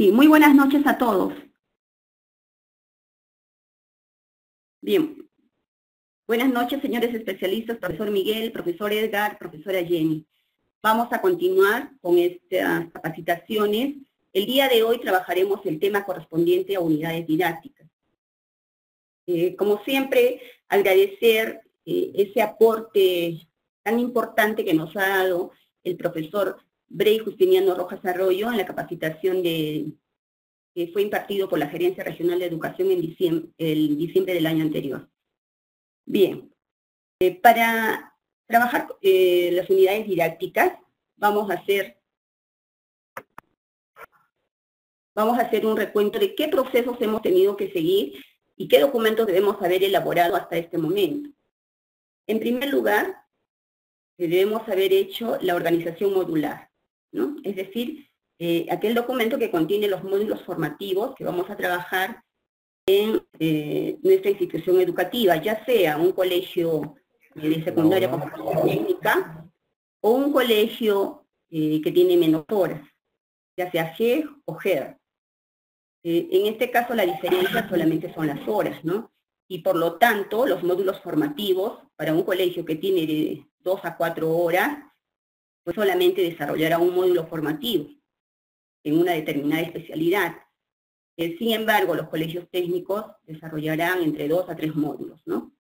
Sí, muy buenas noches a todos. Bien, buenas noches, señores especialistas, profesor Miguel, profesor Edgar, profesora Jenny. Vamos a continuar con estas capacitaciones. El día de hoy trabajaremos el tema correspondiente a unidades didácticas. Como siempre, agradecer ese aporte tan importante que nos ha dado el profesor Brey Justiniano Rojas Arroyo en la capacitación que fue impartido por la Gerencia Regional de Educación en diciembre del año anterior. Bien, para trabajar las unidades didácticas, vamos a hacer un recuento de qué procesos hemos tenido que seguir y qué documentos debemos haber elaborado hasta este momento. En primer lugar, debemos haber hecho la organización modular, ¿no? Es decir, aquel documento que contiene los módulos formativos que vamos a trabajar en nuestra institución educativa, ya sea un colegio de secundaria como técnica o un colegio que tiene menos horas, ya sea GEG o GER. En este caso la diferencia solamente son las horas, ¿no? Y por lo tanto, los módulos formativos para un colegio que tiene de 2 a 4 horas, pues solamente desarrollará un módulo formativo en una determinada especialidad. Sin embargo, los colegios técnicos desarrollarán entre 2 a 3 módulos, ¿no?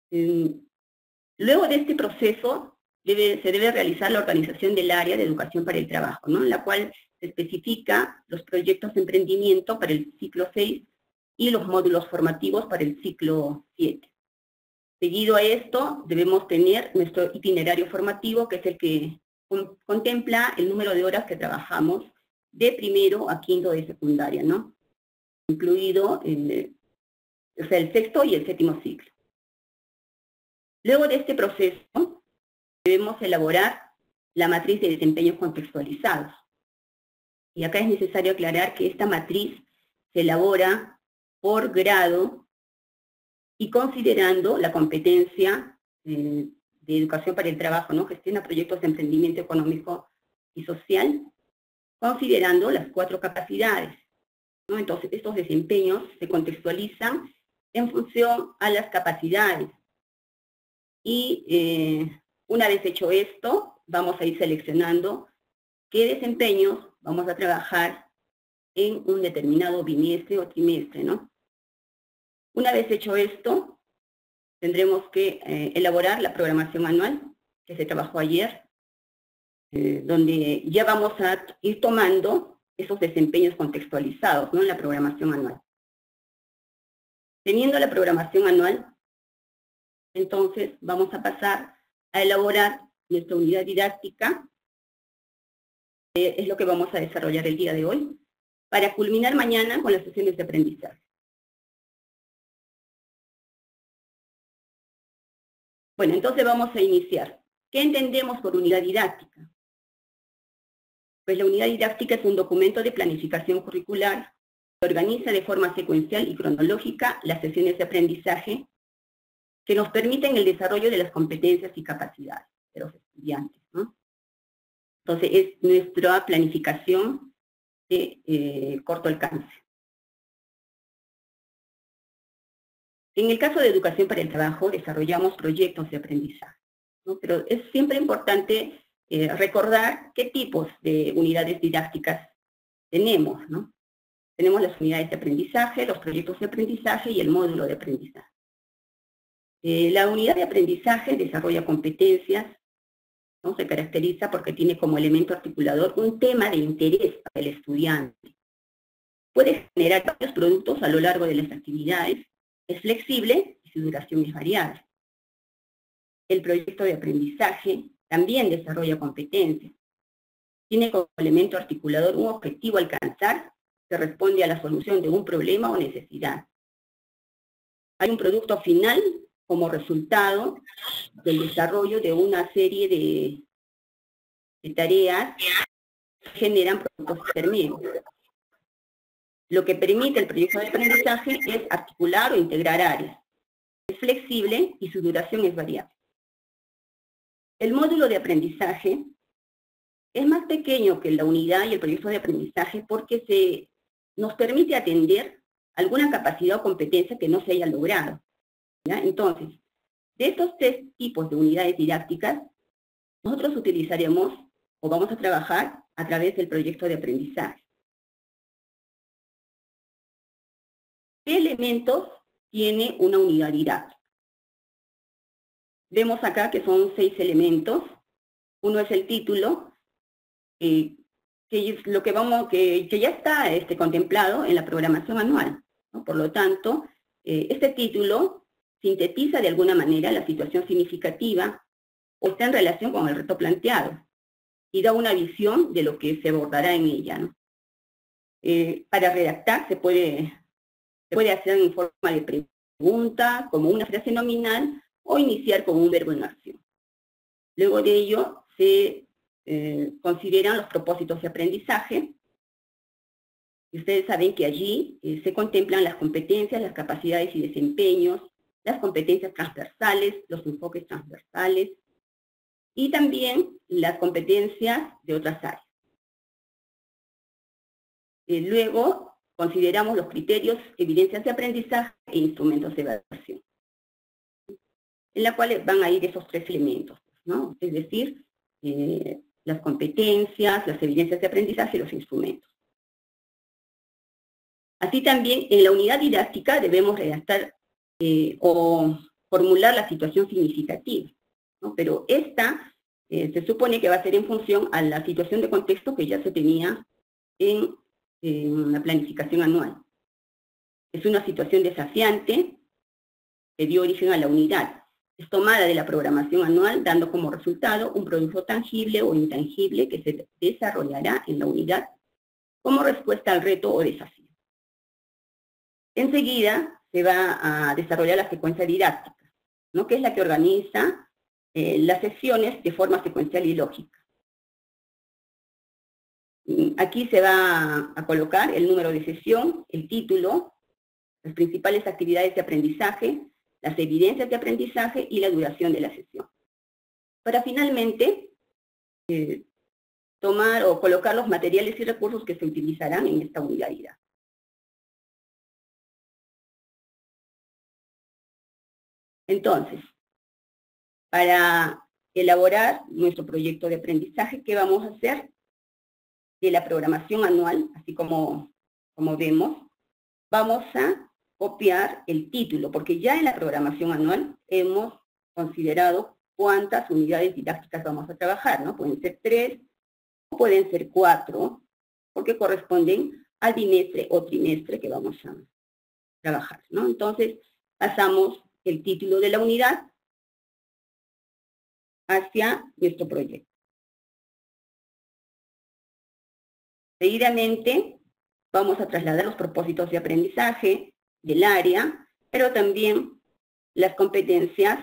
Luego de este proceso, se debe realizar la organización del área de educación para el trabajo, ¿no? En la cual se especifica los proyectos de emprendimiento para el ciclo 6 y los módulos formativos para el ciclo 7. Seguido a esto, debemos tener nuestro itinerario formativo, que es el que contempla el número de horas que trabajamos de primero a quinto de secundaria, ¿no? Incluido el sexto y el séptimo ciclo. Luego de este proceso, debemos elaborar la matriz de desempeños contextualizados. Y acá es necesario aclarar que esta matriz se elabora por grado y considerando la competencia de educación para el trabajo, ¿no? Gestiona proyectos de emprendimiento económico y social, considerando las 4 capacidades, ¿no? Entonces, estos desempeños se contextualizan en función a las capacidades. Y una vez hecho esto, vamos a ir seleccionando qué desempeños vamos a trabajar en un determinado bimestre o trimestre, ¿no? Una vez hecho esto, tendremos que elaborar la programación anual, que se trabajó ayer, donde ya vamos a ir tomando esos desempeños contextualizados, ¿no? En la programación anual. Teniendo la programación anual, entonces vamos a pasar a elaborar nuestra unidad didáctica, es lo que vamos a desarrollar el día de hoy, para culminar mañana con las sesiones de aprendizaje. Bueno, entonces vamos a iniciar. ¿Qué entendemos por unidad didáctica? Pues la unidad didáctica es un documento de planificación curricular que organiza de forma secuencial y cronológica las sesiones de aprendizaje que nos permiten el desarrollo de las competencias y capacidades de los estudiantes, ¿no? Entonces, es nuestra planificación de corto alcance. En el caso de educación para el trabajo, desarrollamos proyectos de aprendizaje, ¿no? Pero es siempre importante recordar qué tipos de unidades didácticas tenemos, ¿no? Tenemos las unidades de aprendizaje, los proyectos de aprendizaje y el módulo de aprendizaje. La unidad de aprendizaje desarrolla competencias, ¿no? Se caracteriza porque tiene como elemento articulador un tema de interés para el estudiante. Puede generar varios productos a lo largo de las actividades, es flexible y su duración es variable. El proyecto de aprendizaje también desarrolla competencias. Tiene como elemento articulador un objetivo a alcanzar que responde a la solución de un problema o necesidad. Hay un producto final como resultado del desarrollo de una serie de tareas que generan productos intermedios. Lo que permite el proyecto de aprendizaje es articular o integrar áreas. Es flexible y su duración es variable. El módulo de aprendizaje es más pequeño que la unidad y el proyecto de aprendizaje porque nos permite atender alguna capacidad o competencia que no se haya logrado, ¿ya? Entonces, de estos 3 tipos de unidades didácticas, nosotros utilizaremos o vamos a trabajar a través del proyecto de aprendizaje. ¿Qué elementos tiene una unidad didáctica? Vemos acá que son 6 elementos. Uno es el título, que es lo que ya está contemplado en la programación anual, ¿no? Por lo tanto, este título sintetiza de alguna manera la situación significativa o está en relación con el reto planteado y da una visión de lo que se abordará en ella, ¿no? Para redactar se puede hacer en forma de pregunta, como una frase nominal, o iniciar con un verbo en acción. Luego de ello se consideran los propósitos de aprendizaje. Y ustedes saben que allí se contemplan las competencias, las capacidades y desempeños, las competencias transversales, los enfoques transversales, y también las competencias de otras áreas. Luego, consideramos los criterios, evidencias de aprendizaje e instrumentos de evaluación, en la cual van a ir esos 3 elementos, ¿no? Es decir, las competencias, las evidencias de aprendizaje y los instrumentos. Así también, en la unidad didáctica debemos redactar o formular la situación significativa, ¿no? Pero esta se supone que va a ser en función a la situación de contexto que ya se tenía en la planificación anual. Es una situación desafiante que dio origen a la unidad. Es tomada de la programación anual, dando como resultado un producto tangible o intangible que se desarrollará en la unidad como respuesta al reto o desafío. Enseguida se va a desarrollar la secuencia didáctica, ¿no? Que es la que organiza las sesiones de forma secuencial y lógica. Aquí se va a colocar el número de sesión, el título, las principales actividades de aprendizaje, las evidencias de aprendizaje y la duración de la sesión. Para finalmente tomar o colocar los materiales y recursos que se utilizarán en esta unidad didáctica. Entonces, para elaborar nuestro proyecto de aprendizaje, ¿qué vamos a hacer? De la programación anual, así como vemos, vamos a copiar el título, porque ya en la programación anual hemos considerado cuántas unidades didácticas vamos a trabajar, ¿no? Pueden ser 3 o pueden ser 4, porque corresponden al bimestre o trimestre que vamos a trabajar, ¿no? Entonces, pasamos el título de la unidad hacia nuestro proyecto. Seguidamente, vamos a trasladar los propósitos de aprendizaje del área, pero también las competencias,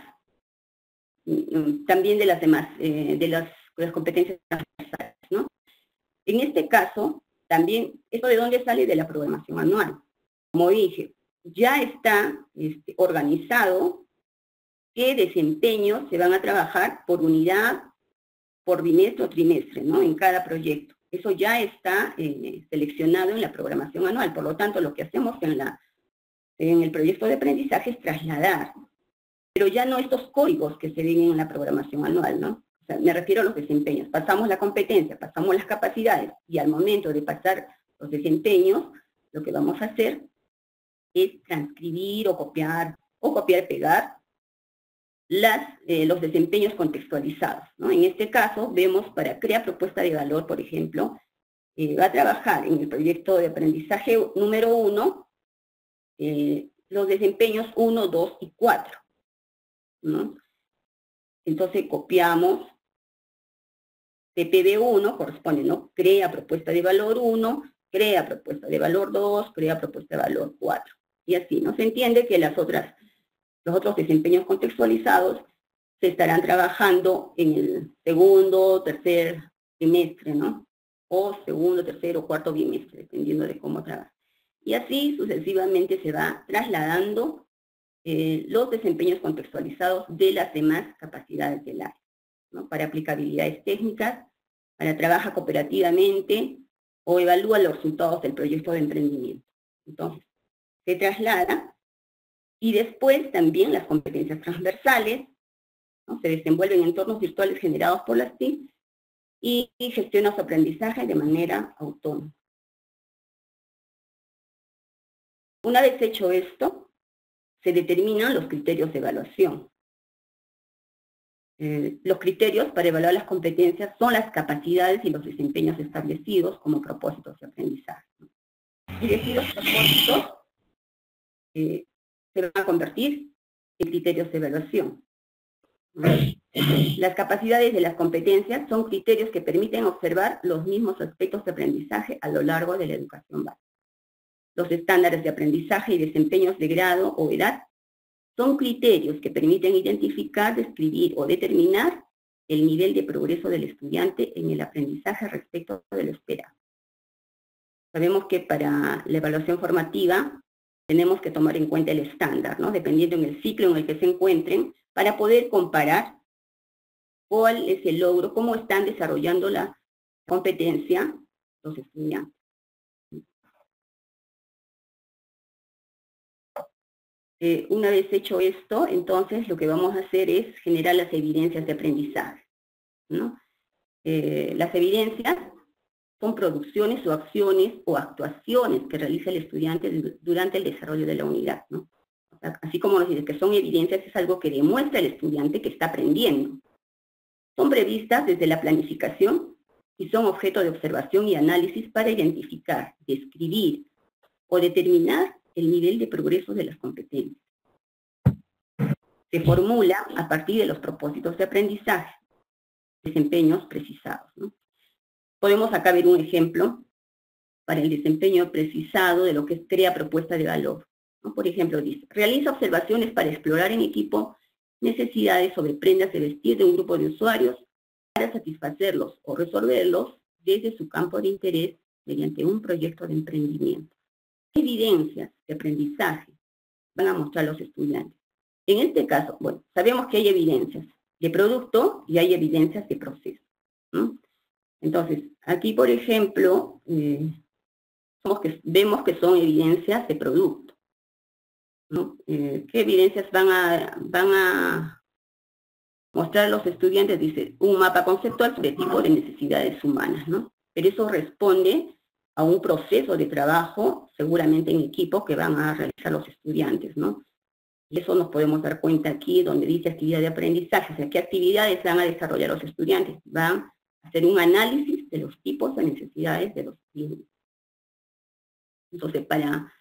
también de las demás, de las competencias transversales, ¿no? En este caso, también, ¿esto de dónde sale? De la programación anual. Como dije, ya está organizado qué desempeños se van a trabajar por unidad, por bimestre o trimestre, ¿no? En cada proyecto. Eso ya está seleccionado en la programación anual. Por lo tanto, lo que hacemos en el proyecto de aprendizaje es trasladar, pero ya no estos códigos que se ven en la programación anual, ¿no? O sea, me refiero a los desempeños. Pasamos la competencia, pasamos las capacidades, y al momento de pasar los desempeños, lo que vamos a hacer es transcribir o copiar pegar los desempeños contextualizados, ¿no? En este caso, vemos para crear propuesta de valor, por ejemplo, va a trabajar en el proyecto de aprendizaje número 1, los desempeños 1, 2 y 4, ¿no? Entonces, copiamos PPB1, corresponde, ¿no? Crea propuesta de valor 1, crea propuesta de valor 2, crea propuesta de valor 4. Y así, ¿no? Se entiende que los otros desempeños contextualizados se estarán trabajando en el segundo, tercer trimestre, ¿no? O segundo, tercero o cuarto bimestre, dependiendo de cómo trabaja. Y así sucesivamente se va trasladando los desempeños contextualizados de las demás capacidades del área, ¿no? Para aplicabilidades técnicas para trabaja cooperativamente o evalúa los resultados del proyecto de emprendimiento. Entonces, se traslada y después también las competencias transversales, ¿no? Se desenvuelven en entornos virtuales generados por las TIC y gestiona su aprendizaje de manera autónoma. Una vez hecho esto, se determinan los criterios de evaluación. Los criterios para evaluar las competencias son las capacidades y los desempeños establecidos como propósitos de aprendizaje. Y de los propósitos se van a convertir en criterios de evaluación. Las capacidades de las competencias son criterios que permiten observar los mismos aspectos de aprendizaje a lo largo de la educación básica. Los estándares de aprendizaje y desempeños de grado o edad son criterios que permiten identificar, describir o determinar el nivel de progreso del estudiante en el aprendizaje respecto de lo esperado. Sabemos que para la evaluación formativa tenemos que tomar en cuenta el estándar, ¿no? Dependiendo en el ciclo en el que se encuentren, para poder comparar cuál es el logro, cómo están desarrollando la competencia los estudiantes. Una vez hecho esto, entonces lo que vamos a hacer es generar las evidencias de aprendizaje, ¿no? Las evidencias son producciones o acciones o actuaciones que realiza el estudiante durante el desarrollo de la unidad, ¿no? O sea, así como nos dice que son evidencias, es algo que demuestra el estudiante que está aprendiendo. Son previstas desde la planificación y son objeto de observación y análisis para identificar, describir o determinar el nivel de progreso de las competencias. Se formula a partir de los propósitos de aprendizaje, desempeños precisados, ¿no? Podemos acá ver un ejemplo para el desempeño precisado de lo que es crea propuesta de valor, ¿no? Por ejemplo, dice, realiza observaciones para explorar en equipo necesidades sobre prendas de vestir de un grupo de usuarios para satisfacerlos o resolverlos desde su campo de interés mediante un proyecto de emprendimiento. ¿Qué evidencias de aprendizaje van a mostrar los estudiantes? En este caso, bueno, sabemos que hay evidencias de producto y hay evidencias de proceso, ¿no? Entonces, aquí, por ejemplo, vemos que son evidencias de producto, ¿no? ¿Qué evidencias van a mostrar los estudiantes? Dice, un mapa conceptual sobre tipo de necesidades humanas, ¿no? Pero eso responde a un proceso de trabajo, seguramente en equipo, que van a realizar los estudiantes, ¿no? Y eso nos podemos dar cuenta aquí, donde dice actividad de aprendizaje, o sea, qué actividades van a desarrollar los estudiantes. Van a hacer un análisis de los tipos de necesidades de los clientes. Entonces, para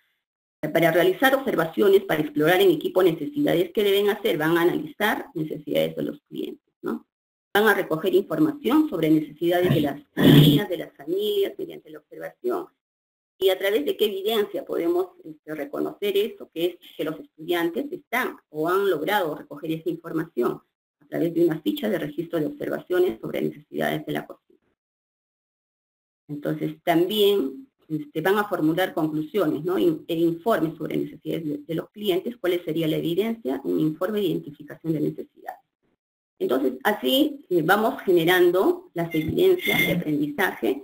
realizar observaciones, para explorar en equipo necesidades que deben hacer, van a analizar necesidades de los clientes, ¿no? Van a recoger información sobre necesidades de las niñas, de las familias, mediante la observación. Y a través de qué evidencia podemos reconocer esto, que es que los estudiantes están o han logrado recoger esa información a través de una ficha de registro de observaciones sobre necesidades de la cocina. Entonces, también van a formular conclusiones, ¿no? El informe sobre necesidades de los clientes, cuál sería la evidencia, un informe de identificación de necesidades. Entonces, así vamos generando las evidencias de aprendizaje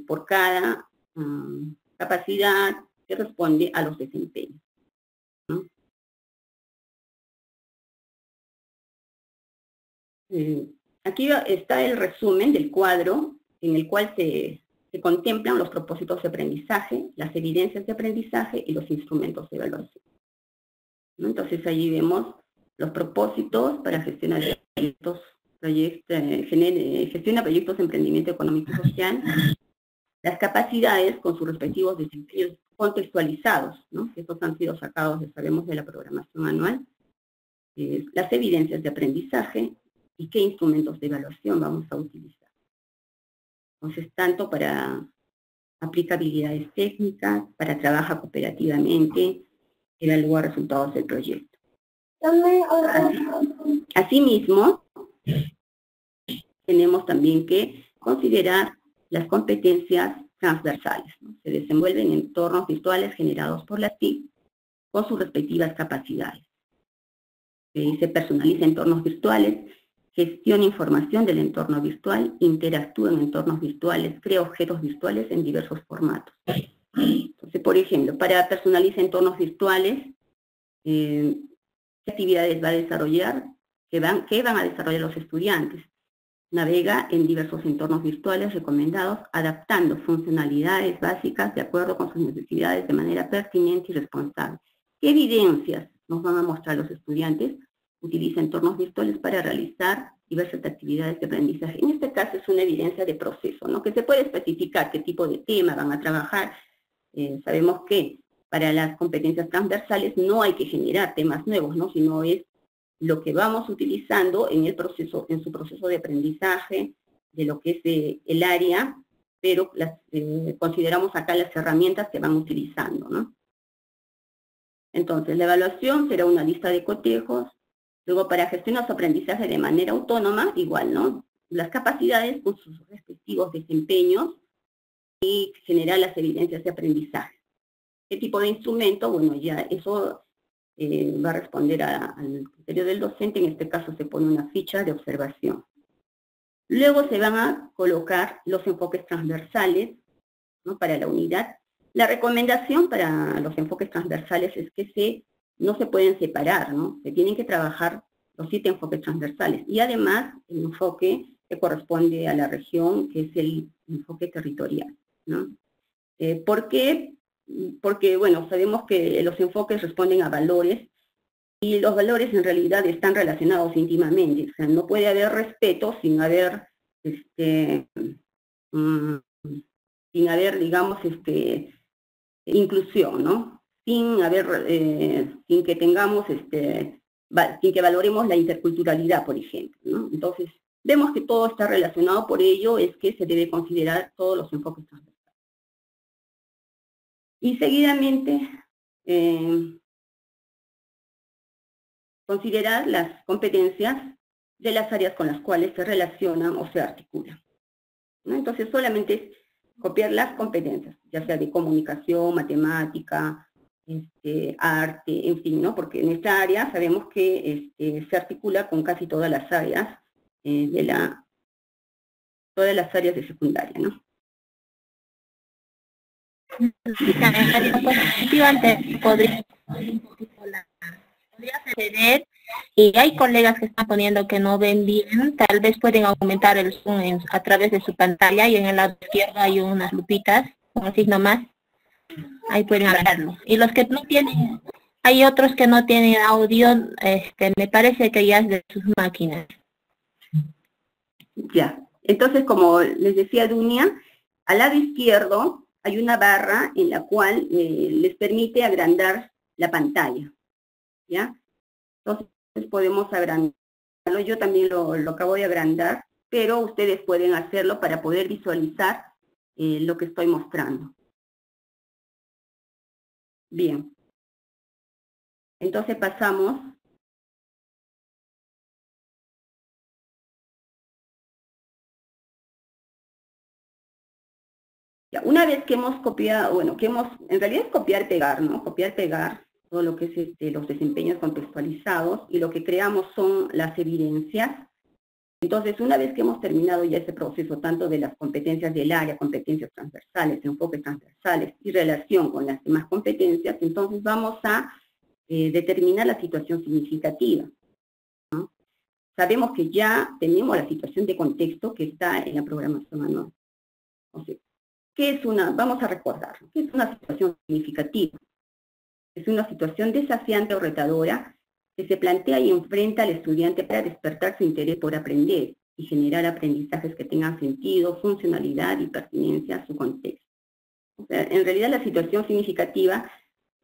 por cada capacidad que responde a los desempeños, ¿no? Aquí está el resumen del cuadro en el cual se contemplan los propósitos de aprendizaje, las evidencias de aprendizaje y los instrumentos de evaluación, ¿no? Entonces allí vemos los propósitos para gestionar proyectos, gestiona proyectos de emprendimiento económico y social, las capacidades con sus respectivos desempeños contextualizados, ¿no? Estos han sido sacados, ya sabemos, de la programación anual, las evidencias de aprendizaje y qué instrumentos de evaluación vamos a utilizar. Entonces, tanto para aplicabilidades técnicas, para trabajar cooperativamente, evaluar resultados del proyecto. Asimismo, tenemos también que considerar las competencias transversales, ¿no? Se desenvuelven en entornos virtuales generados por las TIC con sus respectivas capacidades. Se personaliza entornos virtuales gestiona información del entorno virtual, interactúa en entornos virtuales, crea objetos virtuales en diversos formatos. Entonces, por ejemplo, para personalizar entornos virtuales, ¿qué actividades va a desarrollar? ¿Qué van a desarrollar los estudiantes? Navega en diversos entornos virtuales recomendados, adaptando funcionalidades básicas de acuerdo con sus necesidades de manera pertinente y responsable. ¿Qué evidencias nos van a mostrar los estudiantes? Utiliza entornos virtuales para realizar diversas actividades de aprendizaje. En este caso es una evidencia de proceso, ¿no? Que se puede especificar qué tipo de tema van a trabajar. Sabemos que para las competencias transversales no hay que generar temas nuevos, ¿no? Sino es lo que vamos utilizando en el proceso, en su proceso de aprendizaje, de lo que es el área, pero consideramos acá las herramientas que van utilizando, ¿no? Entonces, la evaluación será una lista de cotejos. Luego, para gestionar su aprendizaje de manera autónoma, igual, ¿no? Las capacidades con sus respectivos desempeños y generar las evidencias de aprendizaje. ¿Qué tipo de instrumento? Bueno, ya eso va a responder al criterio del docente. En este caso se pone una ficha de observación. Luego se van a colocar los enfoques transversales, ¿no? Para la unidad. La recomendación para los enfoques transversales es que no se pueden separar, ¿no? Se tienen que trabajar los 7 enfoques transversales. Y además, el enfoque que corresponde a la región, que es el enfoque territorial, ¿no? ¿Por qué? Porque, bueno, sabemos que los enfoques responden a valores, y los valores en realidad están relacionados íntimamente. O sea, no puede haber respeto sin haber, digamos, inclusión, ¿no? Sin que tengamos, sin que valoremos la interculturalidad, por ejemplo, ¿no? Entonces, vemos que todo está relacionado, por ello es que se debe considerar todos los enfoques transversales. Y seguidamente, considerar las competencias de las áreas con las cuales se relacionan o se articulan, ¿no? Entonces, solamente es copiar las competencias, ya sea de comunicación, matemática, arte, en fin, ¿no? Porque en esta área sabemos que se articula con casi todas las áreas todas las áreas de secundaria, ¿no? Podría ceder, y hay colegas que están poniendo que no ven bien. Tal vez pueden aumentar el zoom a través de su pantalla, y en el lado izquierdo hay unas lupitas con un signo más, ahí pueden hablarlo. Y los que no tienen, hay otros que no tienen audio, me parece que ya es de sus máquinas. Ya, entonces, como les decía Dunia, al lado izquierdo hay una barra en la cual les permite agrandar la pantalla, ¿ya? Entonces podemos agrandarlo. Yo también lo acabo de agrandar, pero ustedes pueden hacerlo para poder visualizar lo que estoy mostrando. Bien. Entonces pasamos. Ya, una vez que hemos copiado, bueno, en realidad es copiar, pegar, ¿no? Copiar, pegar todo lo que es los desempeños contextualizados, y lo que creamos son las evidencias. Entonces, una vez que hemos terminado ya ese proceso, tanto de las competencias del área, competencias transversales, enfoques transversales y relación con las demás competencias, entonces vamos a determinar la situación significativa, ¿no? Sabemos que ya tenemos la situación de contexto que está en la programación anual. Entonces, vamos a recordar, ¿qué es una situación significativa? Es una situación desafiante o retadora que se plantea y enfrenta al estudiante para despertar su interés por aprender y generar aprendizajes que tengan sentido, funcionalidad y pertinencia a su contexto. O sea, en realidad la situación significativa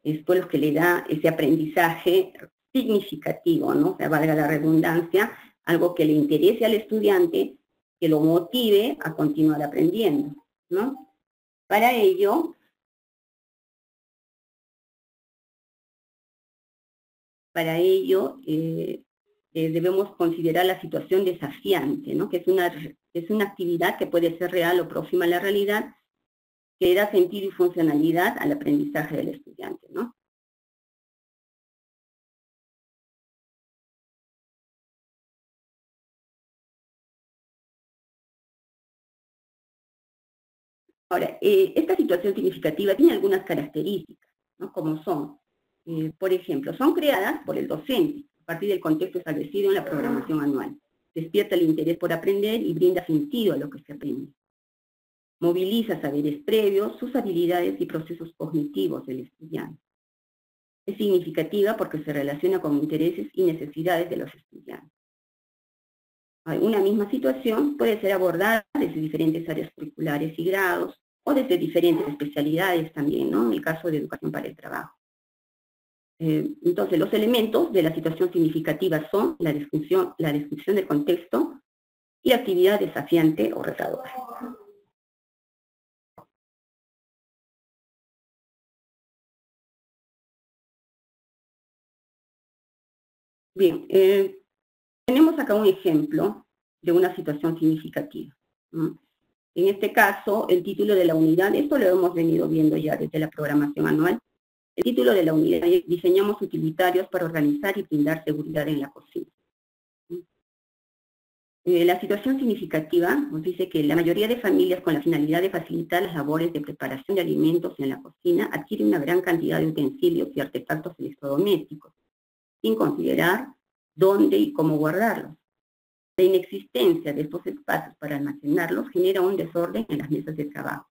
es pues lo que le da ese aprendizaje significativo, ¿no? O sea, valga la redundancia, algo que le interese al estudiante, que lo motive a continuar aprendiendo, ¿no? Para ello, debemos considerar la situación desafiante, ¿no? Que es una actividad que puede ser real o próxima a la realidad, que da sentido y funcionalidad al aprendizaje del estudiante, ¿no? Ahora, esta situación significativa tiene algunas características, ¿no? Como son, por ejemplo, son creadas por el docente, a partir del contexto establecido en la programación anual. Despierta el interés por aprender y brinda sentido a lo que se aprende. Moviliza saberes previos, sus habilidades y procesos cognitivos del estudiante. Es significativa porque se relaciona con intereses y necesidades de los estudiantes. Una misma situación puede ser abordada desde diferentes áreas curriculares y grados, o desde diferentes especialidades también, ¿no? En el caso de educación para el trabajo. Entonces, los elementos de la situación significativa son la descripción del contexto y la actividad desafiante o retadora. Bien, tenemos acá un ejemplo de una situación significativa, ¿no? En este caso, el título de la unidad, esto lo hemos venido viendo ya desde la programación anual. El título de la unidad es diseñamos utilitarios para organizar y brindar seguridad en la cocina. La situación significativa nos dice que la mayoría de familias con la finalidad de facilitar las labores de preparación de alimentos en la cocina adquieren una gran cantidad de utensilios y artefactos electrodomésticos, sin considerar dónde y cómo guardarlos. La inexistencia de estos espacios para almacenarlos genera un desorden en las mesas de trabajo.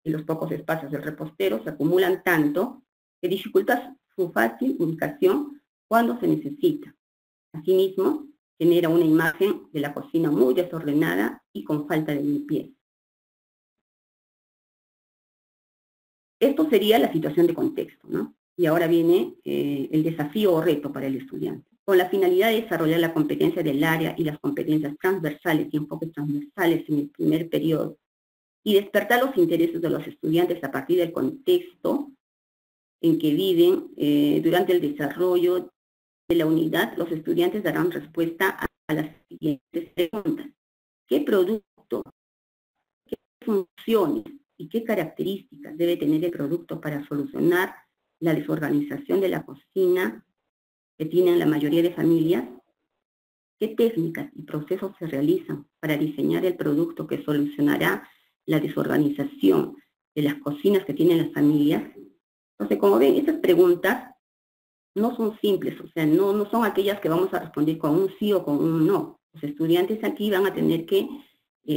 Y los pocos espacios del repostero se acumulan tanto que dificulta su fácil ubicación cuando se necesita. Asimismo, genera una imagen de la cocina muy desordenada y con falta de limpieza. Esto sería la situación de contexto, ¿no? Y ahora viene el desafío o reto para el estudiante. Con la finalidad de desarrollar la competencia del área y las competencias transversales y enfoques transversales en el primer periodo, y despertar los intereses de los estudiantes a partir del contexto en que viven durante el desarrollo de la unidad, los estudiantes darán respuesta a las siguientes preguntas. ¿Qué producto, qué funciones y qué características debe tener el producto para solucionar la desorganización de la cocina que tienen la mayoría de familias? ¿Qué técnicas y procesos se realizan para diseñar el producto que solucionará la desorganización de las cocinas que tienen las familias? Entonces, como ven, estas preguntas no son simples, o sea, no son aquellas que vamos a responder con un sí o con un no. Los estudiantes aquí van a tener que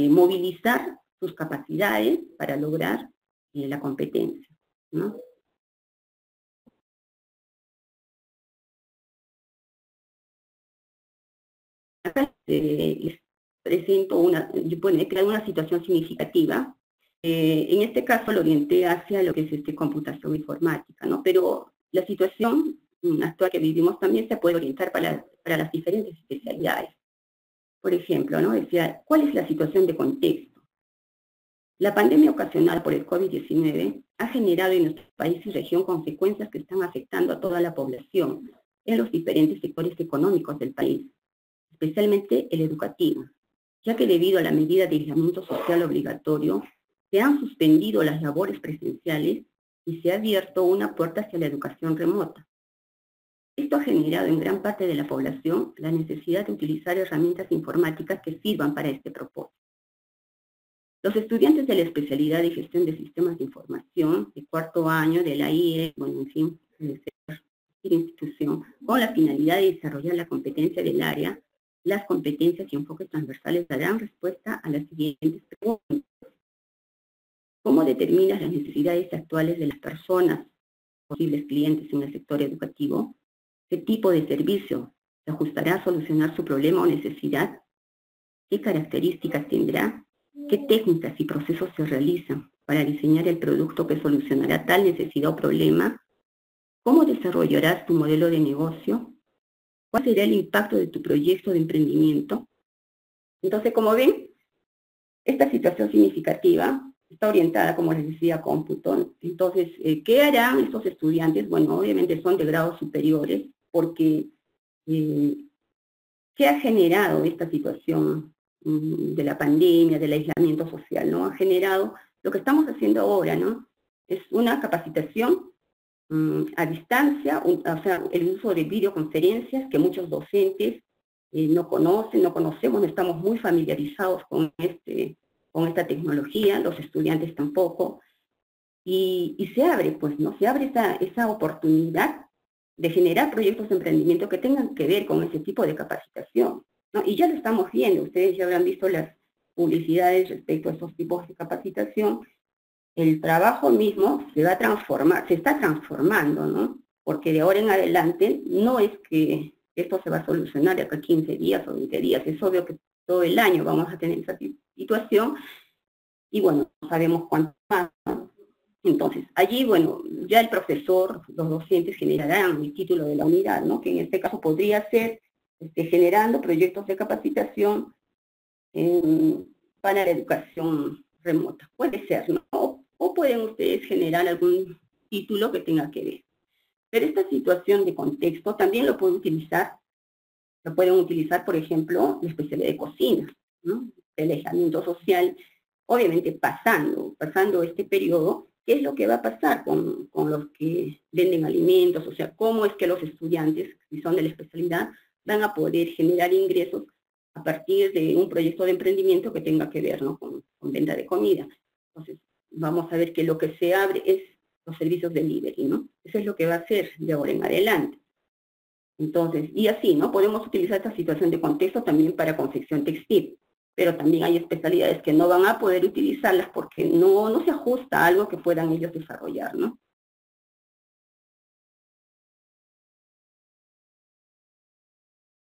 movilizar sus capacidades para lograr la competencia, ¿no? Acá les presento he creado una situación significativa. En este caso lo orienté hacia lo que es computación informática, ¿no? Pero la situación actual que vivimos también se puede orientar para las diferentes especialidades. Por ejemplo, ¿no? Decía, ¿cuál es la situación de contexto? La pandemia ocasionada por el COVID-19 ha generado en nuestro país y región consecuencias que están afectando a toda la población en los diferentes sectores económicos del país, especialmente el educativo, ya que debido a la medida de aislamiento social obligatorio, se han suspendido las labores presenciales y se ha abierto una puerta hacia la educación remota. Esto ha generado en gran parte de la población la necesidad de utilizar herramientas informáticas que sirvan para este propósito. Los estudiantes de la especialidad de gestión de sistemas de información de cuarto año de la IE, bueno, en fin, de cualquier institución, con la finalidad de desarrollar la competencia del área, las competencias y enfoques transversales darán respuesta a las siguientes preguntas. ¿Cómo determinas las necesidades actuales de las personas, posibles clientes en el sector educativo? ¿Qué tipo de servicio se ajustará a solucionar su problema o necesidad? ¿Qué características tendrá? ¿Qué técnicas y procesos se realizan para diseñar el producto que solucionará tal necesidad o problema? ¿Cómo desarrollarás tu modelo de negocio? ¿Cuál será el impacto de tu proyecto de emprendimiento? Entonces, como ven, esta situación significativa está orientada, como les decía, a cómputo. Entonces, ¿qué harán estos estudiantes? Bueno, obviamente son de grados superiores, porque ¿qué ha generado esta situación de la pandemia, del aislamiento social, ¿no? Ha generado lo que estamos haciendo ahora, ¿no? Es una capacitación a distancia, o sea, el uso de videoconferencias que muchos docentes no conocemos, no estamos muy familiarizados con este con esta tecnología, los estudiantes tampoco, y se abre, pues, ¿no? Se abre esa oportunidad de generar proyectos de emprendimiento que tengan que ver con ese tipo de capacitación, ¿no? Y ya lo estamos viendo, ustedes ya habrán visto las publicidades respecto a esos tipos de capacitación. El trabajo mismo se va a transformar, se está transformando, ¿no? Porque de ahora en adelante no es que esto se va a solucionar de acá a 15 días o 20 días, es obvio que todo el año vamos a tener esa situación, y bueno, no sabemos cuánto más, ¿no? Entonces, allí, bueno, ya el profesor, los docentes generarán el título de la unidad, ¿no? Que en este caso podría ser generando proyectos de capacitación para la educación remota. Puede ser, ¿no? O pueden ustedes generar algún título que tenga que ver. Pero esta situación de contexto también lo pueden utilizar, por ejemplo, la especialidad de cocina, ¿no? El aislamiento social, obviamente pasando este periodo. ¿Qué es lo que va a pasar con los que venden alimentos? O sea, ¿cómo es que los estudiantes, si son de la especialidad, van a poder generar ingresos a partir de un proyecto de emprendimiento que tenga que ver, ¿no? con venta de comida? Entonces, vamos a ver que lo que se abre es los servicios de delivery, ¿no? Eso es lo que va a ser de ahora en adelante. Entonces, y así, ¿no? Podemos utilizar esta situación de contexto también para confección textil. Pero también hay especialidades que no van a poder utilizarlas porque no se ajusta a algo que puedan ellos desarrollar, ¿no?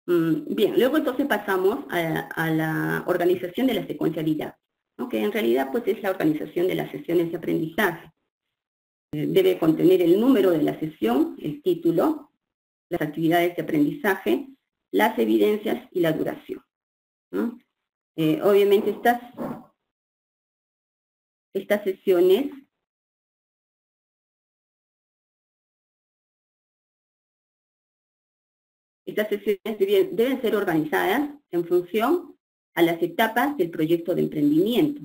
Bien, luego entonces pasamos a la organización de la secuencia didáctica, ¿no? Que en realidad pues es la organización de las sesiones de aprendizaje. Debe contener el número de la sesión, el título, las actividades de aprendizaje, las evidencias y la duración, ¿no? Obviamente estas sesiones deben ser organizadas en función a las etapas del proyecto de emprendimiento.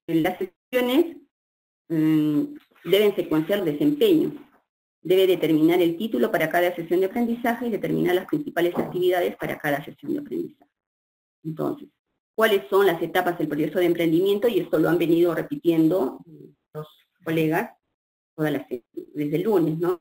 Las sesiones deben secuenciar desempeño. Debe determinar el título para cada sesión de aprendizaje y determinar las principales actividades para cada sesión de aprendizaje. Entonces, ¿cuáles son las etapas del proyecto de emprendimiento? Y esto lo han venido repitiendo los colegas desde el lunes, ¿no?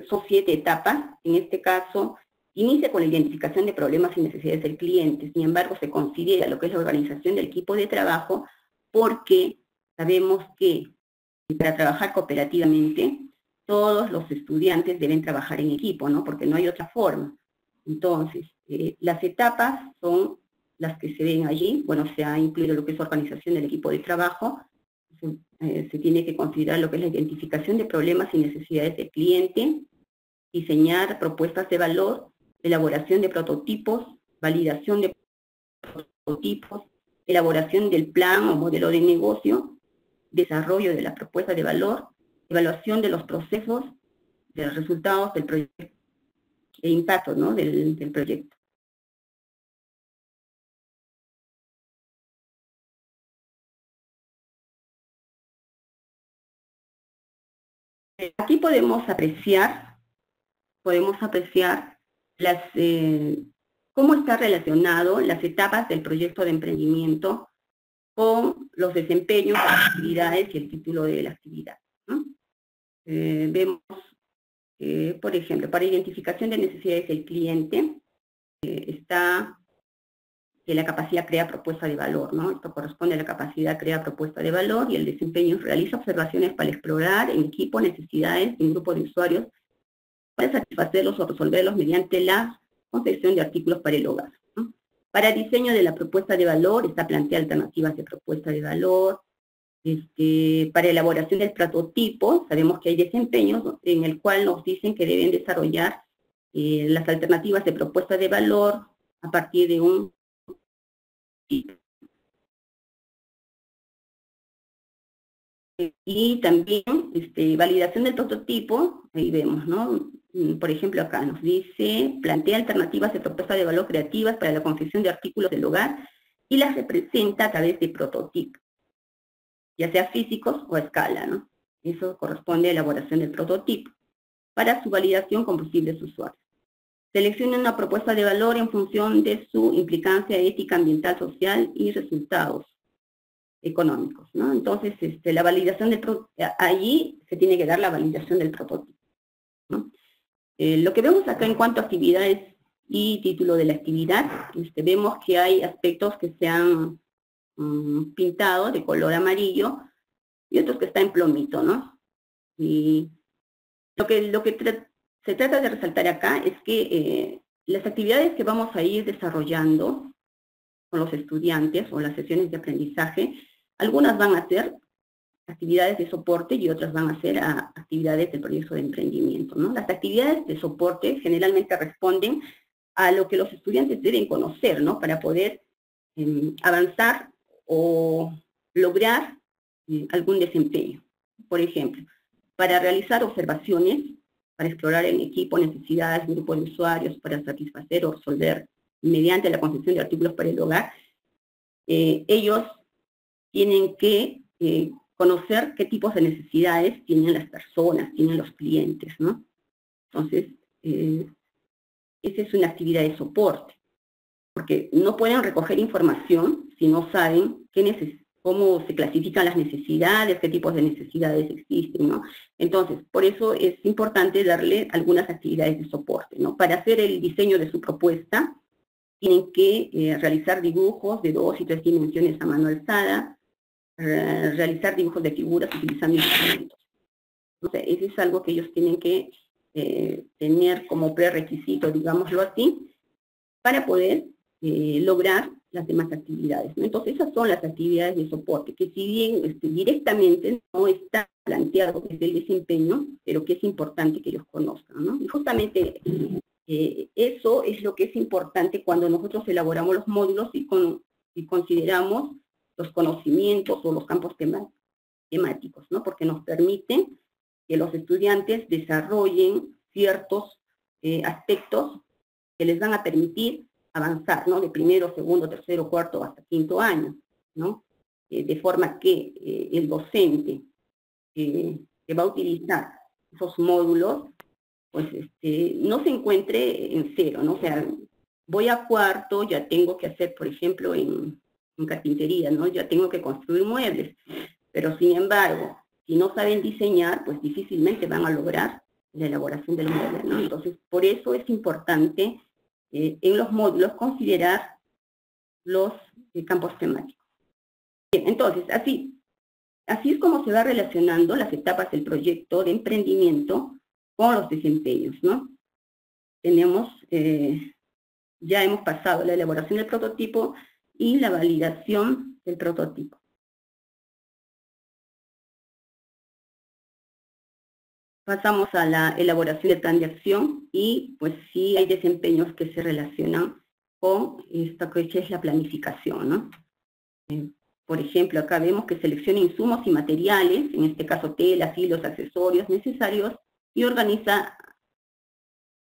Son 7 etapas. En este caso, inicia con la identificación de problemas y necesidades del cliente. Sin embargo, se considera lo que es la organización del equipo de trabajo porque sabemos que para trabajar cooperativamente, todos los estudiantes deben trabajar en equipo, ¿no? Porque no hay otra forma. Entonces, las etapas son las que se ven allí. Bueno, se ha incluido lo que es organización del equipo de trabajo. Se tiene que considerar lo que es la identificación de problemas y necesidades del cliente, diseñar propuestas de valor, elaboración de prototipos, validación de prototipos, elaboración del plan o modelo de negocio, desarrollo de la propuesta de valor, evaluación de los procesos, de los resultados del proyecto e impacto, ¿no? del proyecto. Aquí podemos apreciar cómo está relacionado las etapas del proyecto de emprendimiento con los desempeños, las actividades y el título de la actividad, ¿no? Vemos, por ejemplo, para identificación de necesidades del cliente, está que la capacidad crea propuesta de valor, ¿no? Esto corresponde a la capacidad crea propuesta de valor, y el desempeño realiza observaciones para explorar en equipo necesidades de un grupo de usuarios para satisfacerlos o resolverlos mediante la concepción de artículos para el hogar, ¿no? Para diseño de la propuesta de valor, está plantear alternativas de propuesta de valor. Para elaboración del prototipo, sabemos que hay desempeños en el cual nos dicen que deben desarrollar las alternativas de propuesta de valor a partir de un y también validación del prototipo. Ahí vemos, ¿no? Por ejemplo, acá nos dice, plantea alternativas de propuesta de valor creativas para la confección de artículos del hogar y las representa a través de prototipos, ya sea físicos o a escala, ¿no? Eso corresponde a elaboración del prototipo. para su validación con posibles usuarios. Seleccione una propuesta de valor en función de su implicancia ética, ambiental, social y resultados económicos, ¿no? Entonces, la validación allí se tiene que dar la validación del prototipo, ¿no? Lo que vemos acá en cuanto a actividades y título de la actividad, vemos que hay aspectos que se han pintado de color amarillo y otros que están en plomito, ¿no? Y lo que se trata de resaltar acá es que las actividades que vamos a ir desarrollando con los estudiantes o las sesiones de aprendizaje, algunas van a ser actividades de soporte y otras van a ser actividades del proyecto de emprendimiento, ¿no? Las actividades de soporte generalmente responden a lo que los estudiantes deben conocer, ¿no? Para poder avanzar o lograr algún desempeño. Por ejemplo, para realizar observaciones, para explorar en equipo necesidades, grupos de usuarios, para satisfacer o resolver mediante la concepción de artículos para el hogar, ellos tienen que conocer qué tipos de necesidades tienen las personas, tienen los clientes, ¿no? Entonces, esa es una actividad de soporte, porque no pueden recoger información si no saben cómo se clasifican las necesidades, qué tipos de necesidades existen, ¿no? Entonces, por eso es importante darle algunas actividades de soporte, ¿no? Para hacer el diseño de su propuesta, tienen que realizar dibujos de 2 y 3 dimensiones a mano alzada, realizar dibujos de figuras utilizando instrumentos. Entonces, eso es algo que ellos tienen que tener como prerequisito, digámoslo así, para poder lograr las demás actividades, ¿no? Entonces, esas son las actividades de soporte, que si bien directamente no está planteado desde el desempeño, pero que es importante que ellos conozcan, ¿no? Y justamente eso es lo que es importante cuando nosotros elaboramos los módulos y consideramos los conocimientos o los campos temáticos, ¿no? Porque nos permiten que los estudiantes desarrollen ciertos aspectos que les van a permitir avanzar, ¿no? De primero, segundo, tercero, cuarto, hasta quinto año, ¿no? De forma que el docente que va a utilizar esos módulos, pues no se encuentre en cero, ¿no? O sea, voy a cuarto, ya tengo que hacer, por ejemplo, en carpintería, ¿no? Ya tengo que construir muebles, pero sin embargo, si no saben diseñar, pues difícilmente van a lograr la elaboración del mueble, ¿no? Entonces, por eso es importante en los módulos considerar los campos temáticos. Bien, entonces, así es como se va relacionando las etapas del proyecto de emprendimiento con los desempeños, ¿no? Ya hemos pasado la elaboración del prototipo y la validación del prototipo. Pasamos a la elaboración del plan de acción y pues sí hay desempeños que se relacionan con esta que es la planificación, ¿no? Por ejemplo, acá vemos que selecciona insumos y materiales, en este caso telas, hilos, accesorios necesarios, y organiza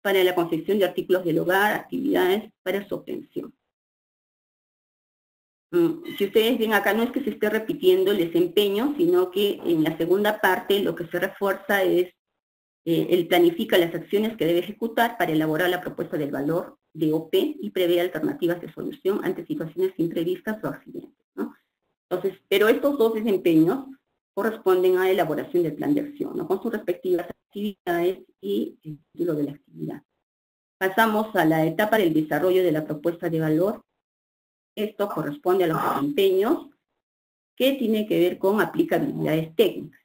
para la concepción de artículos del hogar, actividades para su obtención. Si ustedes ven acá, no es que se esté repitiendo el desempeño, sino que en la segunda parte lo que se refuerza es él planifica las acciones que debe ejecutar para elaborar la propuesta del valor de OP y prevé alternativas de solución ante situaciones imprevistas o accidentes, ¿no? Entonces, pero estos dos desempeños corresponden a la elaboración del plan de acción, ¿no? Con sus respectivas actividades y el título de la actividad. Pasamos a la etapa del desarrollo de la propuesta de valor. Esto corresponde a los desempeños que tiene que ver con aplicabilidades técnicas.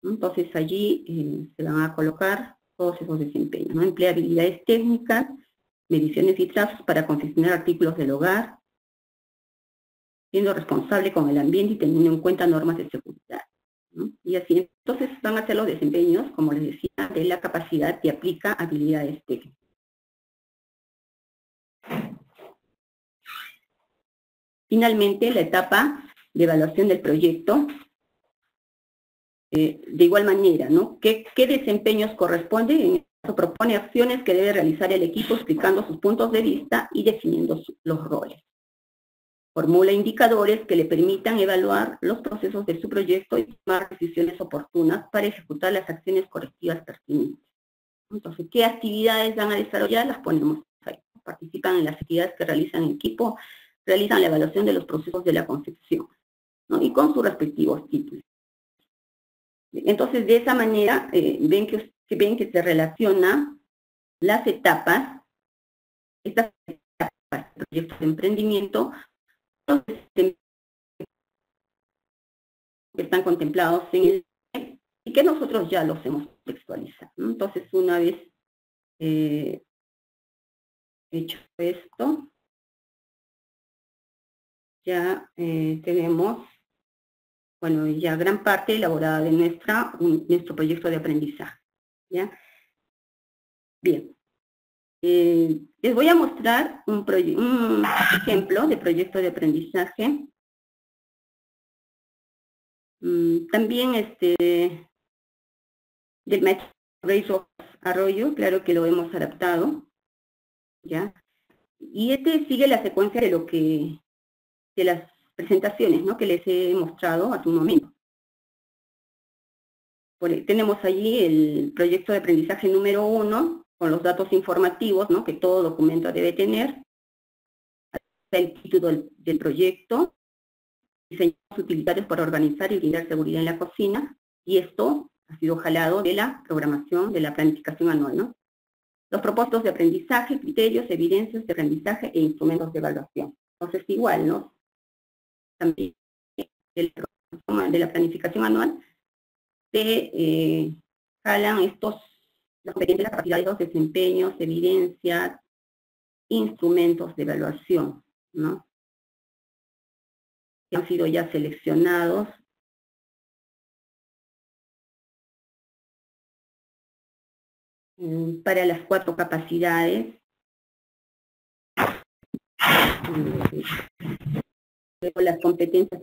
Entonces allí se van a colocar todos esos desempeños, ¿no? Empleabilidades técnicas, mediciones y trazos para confeccionar artículos del hogar, siendo responsable con el ambiente y teniendo en cuenta normas de seguridad, ¿no? Y así entonces van a ser los desempeños, como les decía, de la capacidad que aplica habilidades técnicas. Finalmente, la etapa de evaluación del proyecto. De igual manera, ¿no? ¿Qué desempeños corresponden? En esto propone acciones que debe realizar el equipo explicando sus puntos de vista y definiendo los roles. Formula indicadores que le permitan evaluar los procesos de su proyecto y tomar decisiones oportunas para ejecutar las acciones correctivas pertinentes. Entonces, ¿qué actividades van a desarrollar? Las ponemos ahí. Participan en las actividades que realizan en equipo, realizan la evaluación de los procesos de la concepción, ¿no? Y con sus respectivos títulos. Entonces, de esa manera, ven que se relaciona las etapas, estas etapas de proyectos de emprendimiento, que están contemplados en el y que nosotros ya los hemos textualizado, ¿no? Entonces, una vez hecho esto, ya tenemos, bueno, ya gran parte elaborada de nuestro proyecto de aprendizaje, ¿ya? Bien. Les voy a mostrar un ejemplo de proyecto de aprendizaje. También del maestro Reyes Arroyo, claro que lo hemos adaptado, ¿ya? Y sigue la secuencia de las presentaciones, ¿no?, que les he mostrado hace un momento. Tenemos allí el proyecto de aprendizaje número 1, con los datos informativos, ¿no?, que todo documento debe tener, el título del proyecto, diseños utilitarios para organizar y brindar seguridad en la cocina, y esto ha sido jalado de la programación de la planificación anual, ¿no? Los propósitos de aprendizaje, criterios, evidencias de aprendizaje e instrumentos de evaluación. Entonces, igual, ¿no? También de la planificación anual se jalan las competencias, las capacidades, los desempeños, evidencias, instrumentos de evaluación, ¿no?, que han sido ya seleccionados para las 4 capacidades. Las competencias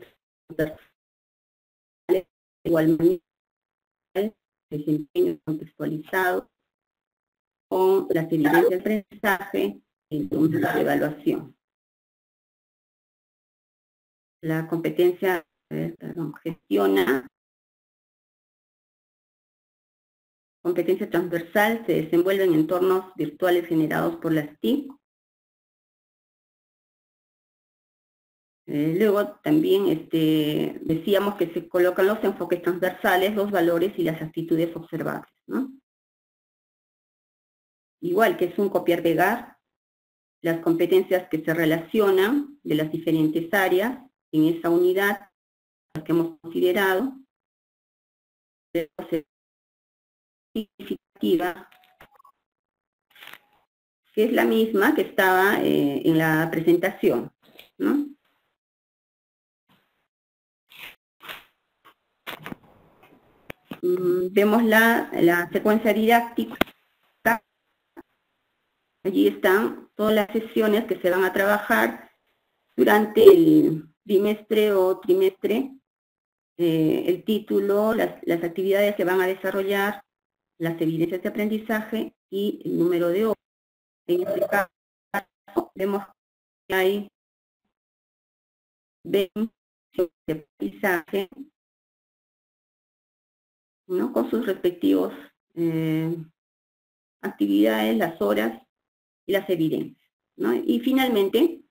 de igual manera, desempeño contextualizado, con las evidencias de aprendizaje e instrumentos de evaluación. La competencia, gestiona. Competencia transversal se desenvuelve en entornos virtuales generados por las TIC. Luego también decíamos que se colocan los enfoques transversales, los valores y las actitudes observables, ¿no? Igual que es un copiar-pegar, las competencias que se relacionan de las diferentes áreas en esa unidad que hemos considerado, significativa, que es la misma que estaba en la presentación, ¿no? Vemos la secuencia didáctica. Allí están todas las sesiones que se van a trabajar durante el trimestre o trimestre, el título, las actividades que van a desarrollar, las evidencias de aprendizaje y el número de horas. En este caso, vemos que hay 20 de aprendizaje, ¿no?, con sus respectivos actividades, las horas y las evidencias, ¿no? Y finalmente,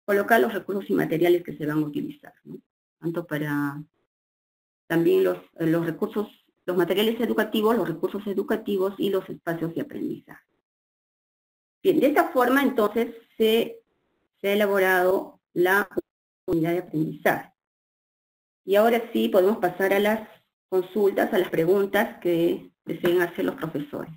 colocar los recursos y materiales que se van a utilizar, ¿no?, tanto para también los recursos, los materiales educativos, los recursos educativos y los espacios de aprendizaje. Bien, de esta forma entonces se ha elaborado la unidad de aprendizaje. Y ahora sí podemos pasar a las consultas, a las preguntas que deseen hacer los profesores.